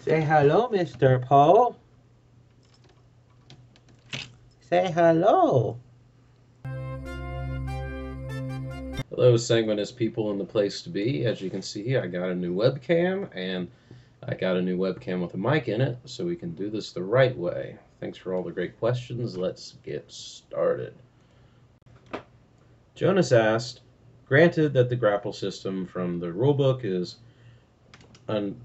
Say hello, Mr. Poe. Say hello. Hello, Sanguinous people in the place to be. As you can see, I got a new webcam, and I got a new webcam with a mic in it, so we can do this the right way. Thanks for all the great questions. Let's get started. Jonas asked, granted that the grapple system from the rulebook is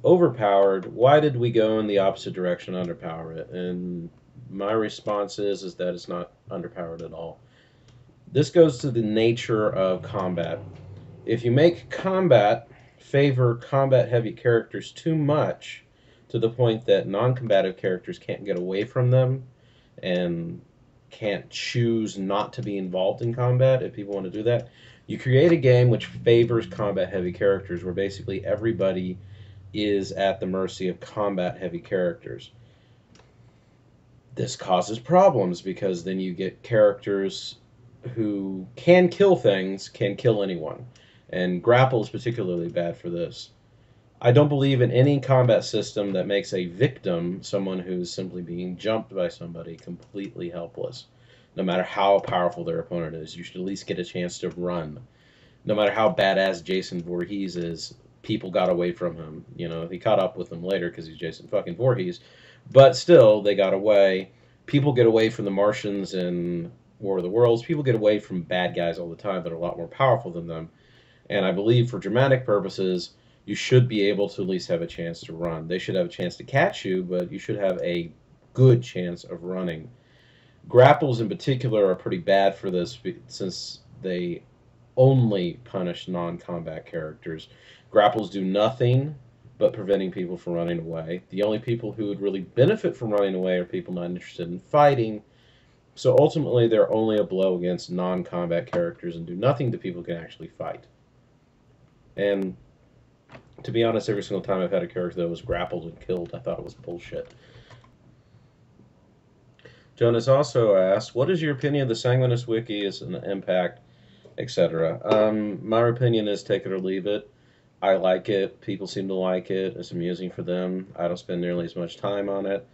overpowered, why did we go in the opposite direction, underpower it? And my response is that it's not underpowered at all. This goes to the nature of combat. If you make combat favor combat heavy characters too much to the point that non-combative characters can't get away from them and can't choose not to be involved in combat, if people want to do that, you create a game which favors combat heavy characters where basically everybody is at the mercy of combat heavy characters. This causes problems because then you get characters who can kill things, can kill anyone. And grapple is particularly bad for this. I don't believe in any combat system that makes a victim, someone who's simply being jumped by somebody, completely helpless. No matter how powerful their opponent is, you should at least get a chance to run. No matter how badass Jason Voorhees is, people got away from him. You know, he caught up with them later because he's Jason fucking Voorhees. But still, they got away. People get away from the Martians in War of the Worlds. People get away from bad guys all the time that are a lot more powerful than them. And I believe for dramatic purposes, you should be able to at least have a chance to run. They should have a chance to catch you, but you should have a good chance of running. Grapples in particular are pretty bad for this since they only punish non-combat characters. Grapples do nothing but preventing people from running away. The only people who would really benefit from running away are people not interested in fighting. So ultimately, they're only a blow against non-combat characters and do nothing to people who can actually fight. And to be honest, every single time I've had a character that was grappled and killed, I thought it was bullshit. Jonas also asked, what is your opinion of the Sanguinous Wiki as an impact, etc.? My opinion is take it or leave it. I like it. People seem to like it. It's amusing for them. I don't spend nearly as much time on it.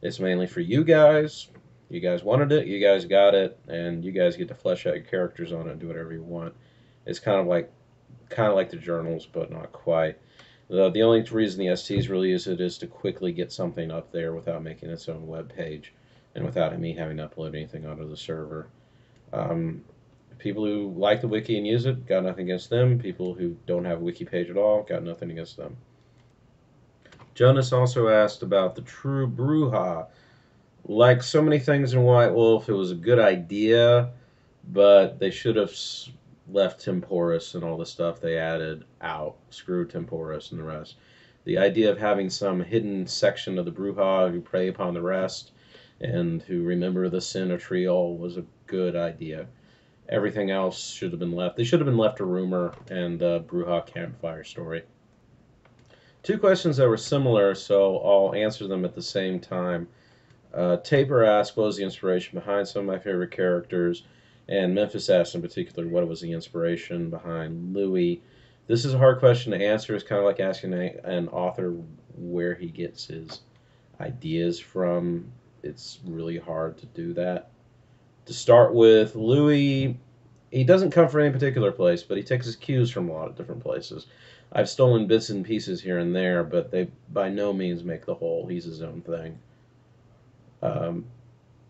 It's mainly for you guys. You guys wanted it. You guys got it. And you guys get to flesh out your characters on it and do whatever you want. It's kind of like the journals, but not quite. The only reason the STs really use it is to quickly get something up there without making its own web page and without me having to upload anything onto the server. People who like the wiki and use it, got nothing against them. People who don't have a wiki page at all, got nothing against them. Jonas also asked about the true Bruja. Like so many things in White Wolf, it was a good idea, but they should have left Temporis and all the stuff they added out. Screw Temporis and the rest. The idea of having some hidden section of the Bruja who prey upon the rest and who remember the sin of Triol was a good idea. Everything else should have been left. They should have been left a rumor and a Bruja campfire story. Two questions that were similar, so I'll answer them at the same time. Taper asked, what was the inspiration behind some of my favorite characters? And Memphis asked in particular, what was the inspiration behind Louis? This is a hard question to answer. It's kind of like asking an author where he gets his ideas from. It's really hard to do that. To start with, Louis, he doesn't come from any particular place, but he takes his cues from a lot of different places. I've stolen bits and pieces here and there, but they by no means make the whole. He's his own thing.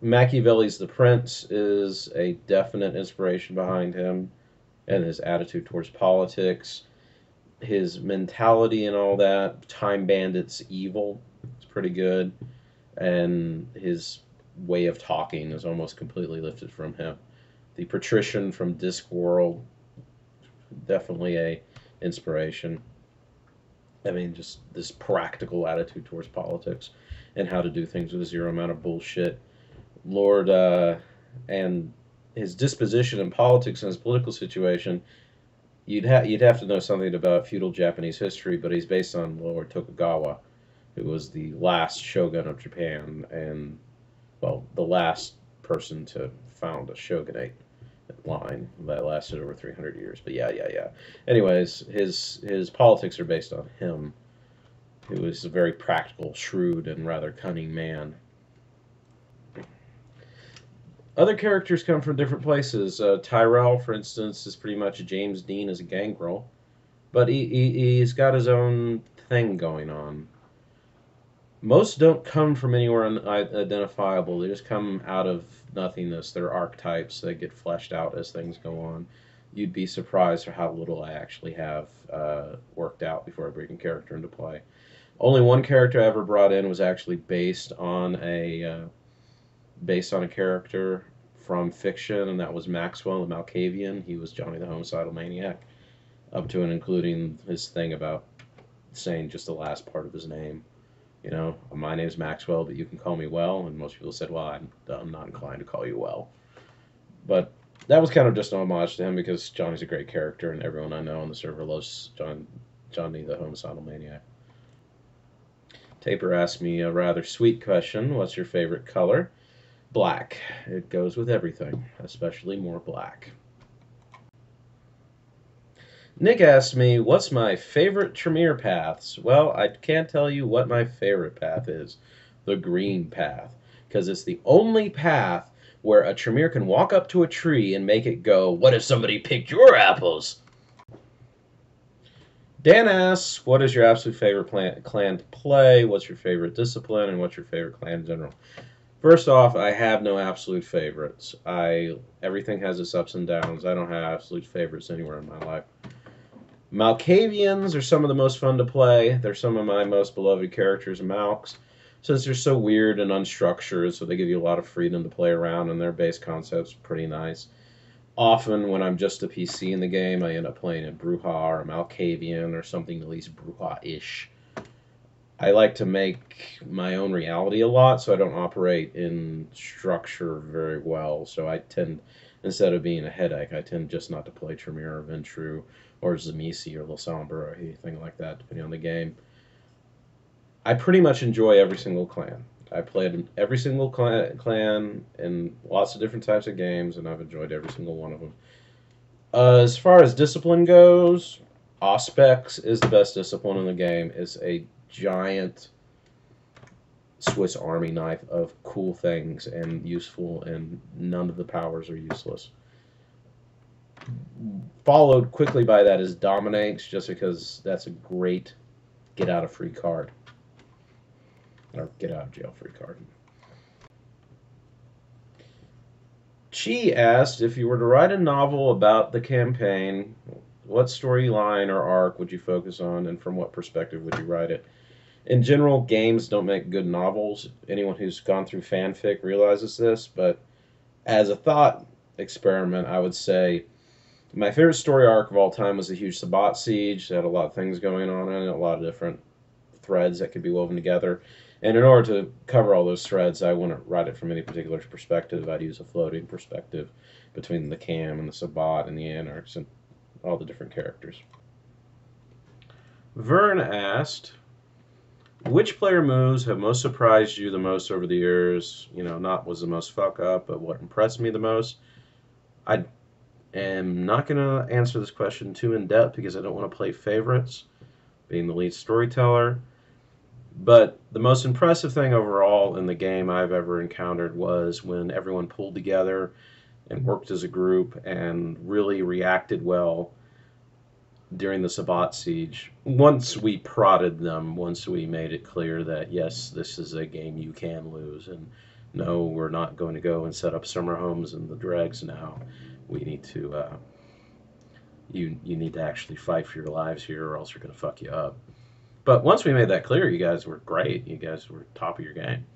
Machiavelli's The Prince is a definite inspiration behind him and his attitude towards politics. His mentality and all that, Time Bandit's evil, it's pretty good. And his way of talking is almost completely lifted from him. The Patrician from Discworld, definitely a inspiration. I mean, just this practical attitude towards politics and how to do things with a zero amount of bullshit. Lord, and his disposition in politics and his political situation, you'd have to know something about feudal Japanese history, but he's based on Lord Tokugawa, who was the last shogun of Japan and, well, the last person to found a shogunate line that lasted over 300 years. But yeah. Anyways, his politics are based on him. who is a very practical, shrewd, and rather cunning man. Other characters come from different places. Tyrell, for instance, is pretty much James Dean as a gangrel, but he's got his own thing going on. Most don't come from anywhere identifiable. They just come out of nothingness. They're archetypes that get fleshed out as things go on. You'd be surprised at how little I actually have worked out before I bring a character into play. Only one character I ever brought in was actually based on a character from fiction, and that was Maxwell the Malkavian. He was Johnny the Homicidal Maniac, up to and including his thing about saying just the last part of his name. My name's Maxwell, but you can call me Well. And most people said, well, I'm not inclined to call you Well. But that was kind of just an homage to him because Johnny's a great character, and everyone I know on the server loves Johnny the Homicidal Maniac. Taper asked me a rather sweet question. What's your favorite color? Black. It goes with everything, especially more black. Nick asked me, what's my favorite Tremere paths? Well, I can't tell you what my favorite path is. The green path. Because it's the only path where a Tremere can walk up to a tree and make it go, what if somebody picked your apples? Dan asks, what is your absolute favorite clan to play? What's your favorite discipline? And what's your favorite clan in general? First off, I have no absolute favorites. Everything has its ups and downs. I don't have absolute favorites anywhere in my life. Malkavians are some of the most fun to play. They're some of my most beloved characters, Malks, since they're so weird and unstructured, so they give you a lot of freedom to play around, and their base concept's pretty nice. Often, when I'm just a PC in the game, I end up playing a Brujah or a Malkavian or something at least Brujah-ish. I like to make my own reality a lot, so I don't operate in structure very well. So I tend, instead of being a headache, I tend just not to play Tremere or Ventru or Zamisi or Lasombra or anything like that, depending on the game. I pretty much enjoy every single clan. I played in every single clan in lots of different types of games, and I've enjoyed every single one of them. As far as discipline goes, Auspex is the best discipline in the game. It's a giant Swiss Army knife of cool things and useful, and none of the powers are useless. Followed quickly by that is Dominates, just because that's a great get out of free card. Or get out of jail free card. Chi asked, if you were to write a novel about the campaign, what storyline or arc would you focus on, and from what perspective would you write it? In general, games don't make good novels. Anyone who's gone through fanfic realizes this, but as a thought experiment, I would say my favorite story arc of all time was the huge Sabbat siege. It had a lot of things going on in it, a lot of different threads that could be woven together. And in order to cover all those threads, I wouldn't write it from any particular perspective. I'd use a floating perspective between the Cam and the Sabbat and the Anarchs and all the different characters. Vern asked, which player moves have most surprised you the most over the years? Not was the most fuck up, but what impressed me the most? I am not going to answer this question too in depth because I don't want to play favorites, being the lead storyteller. But the most impressive thing overall in the game I've ever encountered was when everyone pulled together and worked as a group and really reacted well during the Sabbat siege. Once we prodded them, once we made it clear that, yes, this is a game you can lose, and no, we're not going to go and set up summer homes in the dregs now. We need to, you need to actually fight for your lives here or else we're going to fuck you up. But once we made that clear, you guys were great. You guys were top of your game.